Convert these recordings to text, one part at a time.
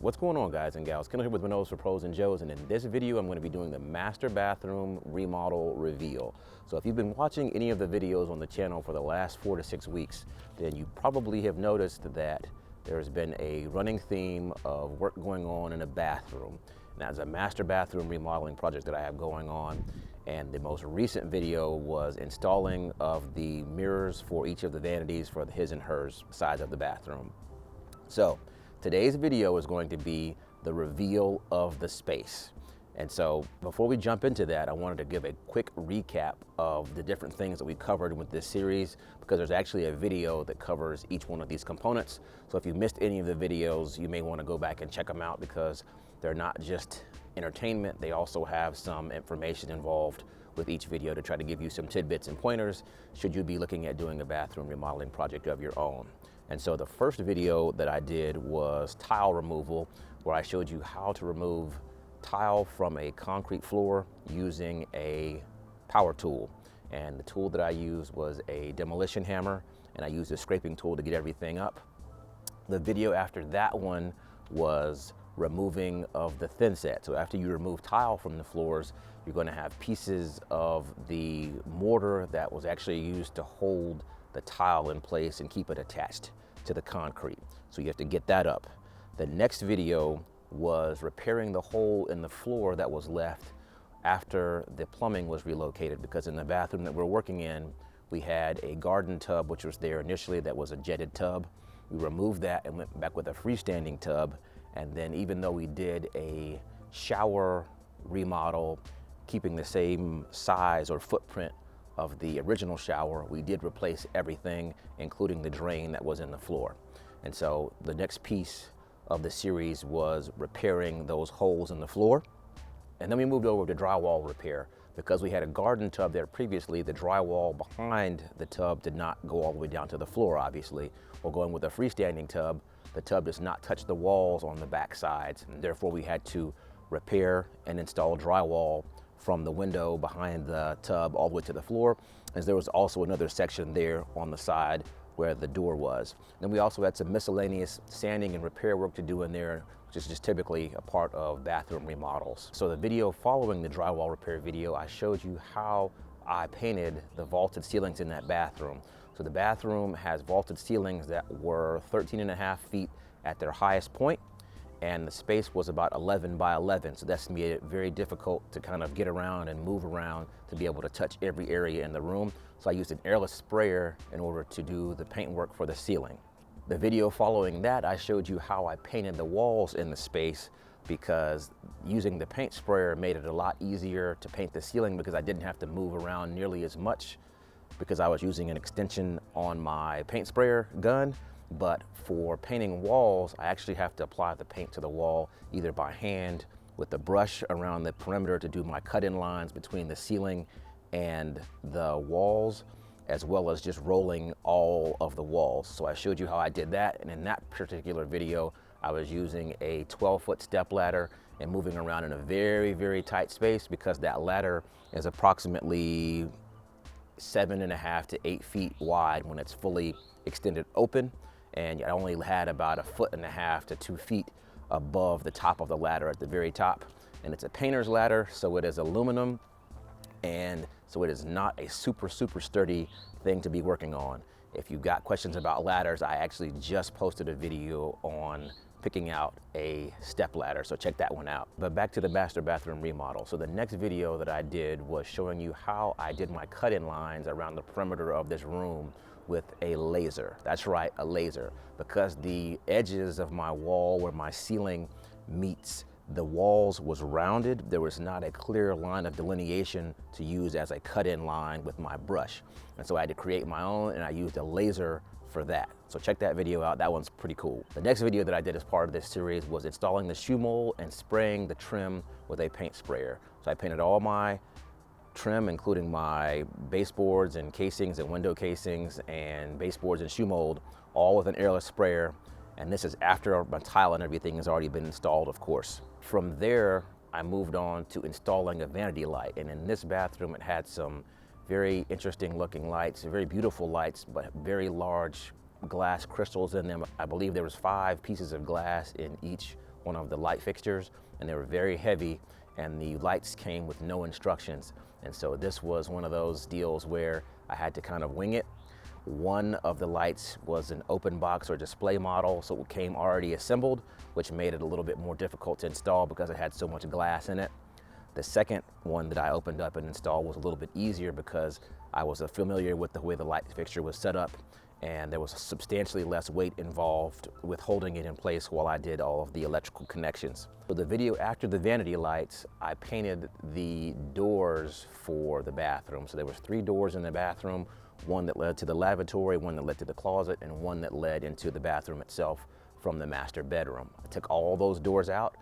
What's going on, guys and gals? Kendall here with RENOS for Pros and Joes, and in this video I'm going to be doing the master bathroom remodel reveal. So if you've been watching any of the videos on the channel for the last 4 to 6 weeks, then you probably have noticed that there's been a running theme of work going on in a bathroom. And that's a master bathroom remodeling project that I have going on. And the most recent video was installing of the mirrors for each of the vanities for the his and hers sides of the bathroom. So today's video is going to be the reveal of the space. And so before we jump into that, I wanted to give a quick recap of the different things that we covered with this series, because there's actually a video that covers each one of these components. So if you missed any of the videos, you may want to go back and check them out, because they're not just entertainment, they also have some information involved with each video to try to give you some tidbits and pointers should you be looking at doing a bathroom remodeling project of your own. And so the first video that I did was tile removal, where I showed you how to remove tile from a concrete floor using a power tool. And the tool that I used was a demolition hammer, and I used a scraping tool to get everything up. The video after that one was removing of the thinset. So after you remove tile from the floors, you're going to have pieces of the mortar that was actually used to hold the tile in place and keep it attached to the concrete. So you have to get that up. The next video was repairing the hole in the floor that was left after the plumbing was relocated, because in the bathroom that we're working in, we had a garden tub which was there initially that was a jetted tub. We removed that and went back with a freestanding tub. And then even though we did a shower remodel, keeping the same size or footprint of the original shower, we did replace everything, including the drain that was in the floor. And so the next piece of the series was repairing those holes in the floor. And then we moved over to drywall repair. Because we had a garden tub there previously, the drywall behind the tub did not go all the way down to the floor, obviously. We're going with a freestanding tub. The tub does not touch the walls on the back sides, and therefore we had to repair and install drywall from the window behind the tub all the way to the floor, as there was also another section there on the side where the door was. Then we also had some miscellaneous sanding and repair work to do in there, which is just typically a part of bathroom remodels. So the video following the drywall repair video, I showed you how I painted the vaulted ceilings in that bathroom. So the bathroom has vaulted ceilings that were 13.5 feet at their highest point, and the space was about 11 by 11. So that's made it very difficult to kind of get around and move around to be able to touch every area in the room. So I used an airless sprayer in order to do the paint work for the ceiling. The video following that, I showed you how I painted the walls in the space, because using the paint sprayer made it a lot easier to paint the ceiling, because I didn't have to move around nearly as much, because I was using an extension on my paint sprayer gun. But for painting walls, I actually have to apply the paint to the wall either by hand with a brush around the perimeter to do my cut-in lines between the ceiling and the walls, as well as just rolling all of the walls. So I showed you how I did that, and in that particular video, I was using a 12-foot step ladder and moving around in a very, very tight space, because that ladder is approximately 7.5 to 8 feet wide when it's fully extended open, and I only had about 1.5 to 2 feet above the top of the ladder at the very top. And it's a painter's ladder, so it is aluminum, and so it is not a super sturdy thing to be working on. If you've got questions about ladders, I actually just posted a video on picking out a step ladder, so check that one out. But back to the master bathroom remodel. So the next video that I did was showing you how I did my cut-in lines around the perimeter of this room with a laser. That's right, a laser. Because the edges of my wall where my ceiling meets the walls was rounded, there was not a clear line of delineation to use as a cut-in line with my brush. And so I had to create my own, and I used a laser for that. So check that video out, that one's pretty cool. The next video that I did as part of this series was installing the shoe mold and spraying the trim with a paint sprayer. So I painted all my trim, including my baseboards and casings and window casings and baseboards and shoe mold, all with an airless sprayer. And this is after my tile and everything has already been installed, of course. From there, I moved on to installing a vanity light. And in this bathroom, it had some very interesting looking lights, very beautiful lights, but very large glass crystals in them. I believe there was 5 pieces of glass in each one of the light fixtures, and they were very heavy, and the lights came with no instructions. And so this was one of those deals where I had to kind of wing it. One of the lights was an open box or display model, so it came already assembled, which made it a little bit more difficult to install because it had so much glass in it. The second one that I opened up and installed was a little bit easier because I was familiar with the way the light fixture was set up, and there was substantially less weight involved with holding it in place while I did all of the electrical connections. For the video after the vanity lights, I painted the doors for the bathroom. So there was 3 doors in the bathroom, one that led to the lavatory, one that led to the closet, and one that led into the bathroom itself from the master bedroom. I took all those doors out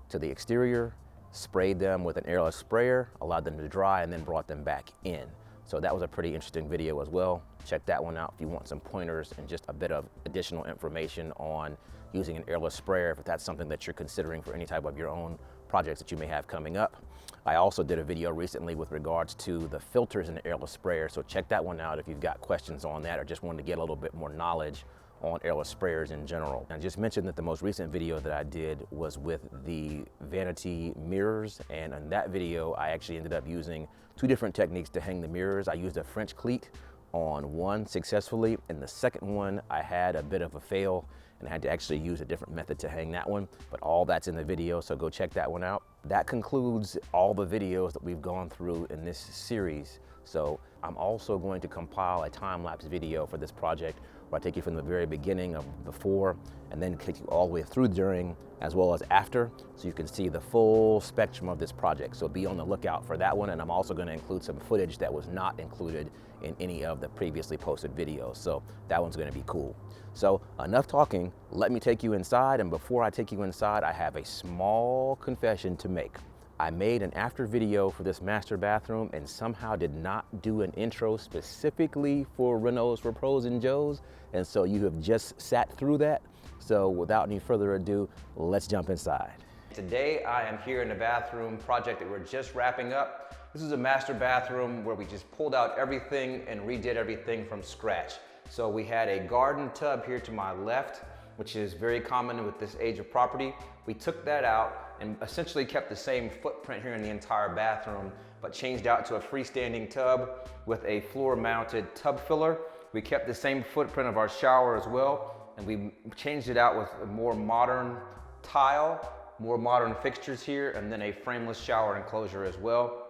to the exterior, sprayed them with an airless sprayer, allowed them to dry, and then brought them back in. So that was a pretty interesting video as well. Check that one out if you want some pointers and just a bit of additional information on using an airless sprayer, if that's something that you're considering for any type of your own projects that you may have coming up. I also did a video recently with regards to the filters in the airless sprayer, so check that one out if you've got questions on that or just wanted to get a little bit more knowledge on airless sprayers in general. And I just mentioned that the most recent video that I did was with the vanity mirrors, and in that video I actually ended up using 2 different techniques to hang the mirrors. I used a French cleat on one successfully, and the second one I had a bit of a fail and I had to actually use a different method to hang that one, but all that's in the video, so go check that one out. That concludes all the videos that we've gone through in this series. So I'm also going to compile a time-lapse video for this project where I take you from the very beginning of before and then take you all the way through during as well as after, so you can see the full spectrum of this project. So be on the lookout for that one, and I'm also going to include some footage that was not included in any of the previously posted videos. So that one's going to be cool. So enough talking, let me take you inside, and before I take you inside, I have a small confession to make. I made an after video for this master bathroom and somehow did not do an intro specifically for Renos for Pros and Joes, and so you have just sat through that. So without any further ado, let's jump inside. Today I am here in the bathroom project that we're just wrapping up. This is a master bathroom where we just pulled out everything and redid everything from scratch. So we had a garden tub here to my left, which is very common with this age of property. We took that out and essentially kept the same footprint here in the entire bathroom, but changed out to a freestanding tub with a floor-mounted tub filler. We kept the same footprint of our shower as well, and we changed it out with a more modern tile, more modern fixtures here, and then a frameless shower enclosure as well.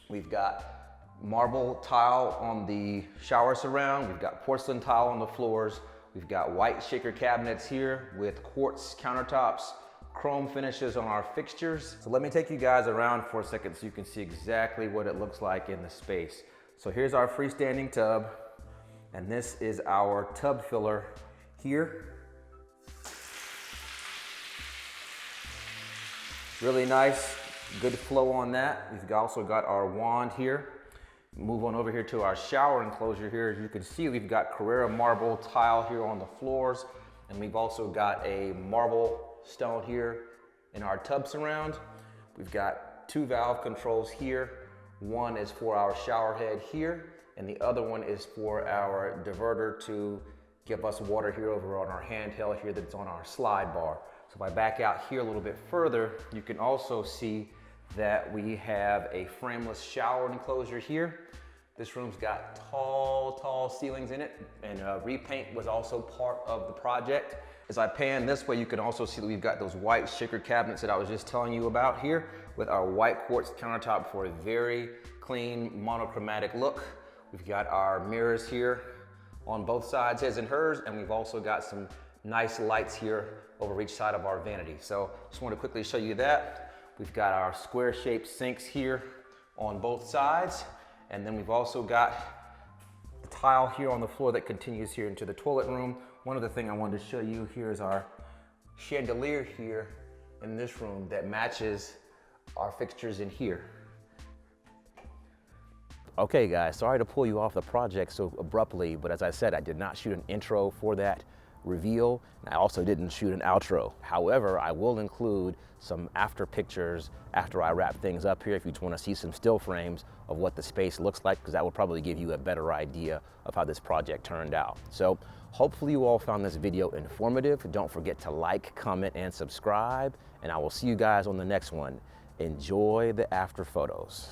We've got marble tile on the shower surround. We've got porcelain tile on the floors. We've got white shaker cabinets here with quartz countertops, chrome finishes on our fixtures. So let me take you guys around for a second so you can see exactly what it looks like in the space. So here's our freestanding tub, and this is our tub filler here. Really nice, good flow on that. We've also got our wand here. Move on over here to our shower enclosure here. As you can see, we've got Carrera marble tile here on the floors, and we've also got a marble stone here in our tub surround. We've got 2 valve controls here. One is for our shower head here, and the other one is for our diverter to give us water here over on our handheld here that's on our slide bar. So if I back out here a little bit further, you can also see that we have a frameless shower enclosure here. This room's got tall ceilings in it, and repaint was also part of the project. As I pan this way, you can also see that we've got those white shaker cabinets that I was just telling you about here with our white quartz countertop for a very clean monochromatic look. We've got our mirrors here on both sides, his and hers, and we've also got some nice lights here over each side of our vanity. So just want to quickly show you that. We've got our square shaped sinks here on both sides, and then we've also got the tile here on the floor that continues here into the toilet room. One other thing I wanted to show you here is our chandelier here in this room that matches our fixtures in here. Okay guys, sorry to pull you off the project so abruptly, but as I said, I did not shoot an intro for that. reveal. And I also didn't shoot an outro. However, I will include some after pictures after I wrap things up here if you just want to see some still frames of what the space looks like, because that will probably give you a better idea of how this project turned out. So hopefully you all found this video informative. Don't forget to like, comment, and subscribe, and I will see you guys on the next one. Enjoy the after photos.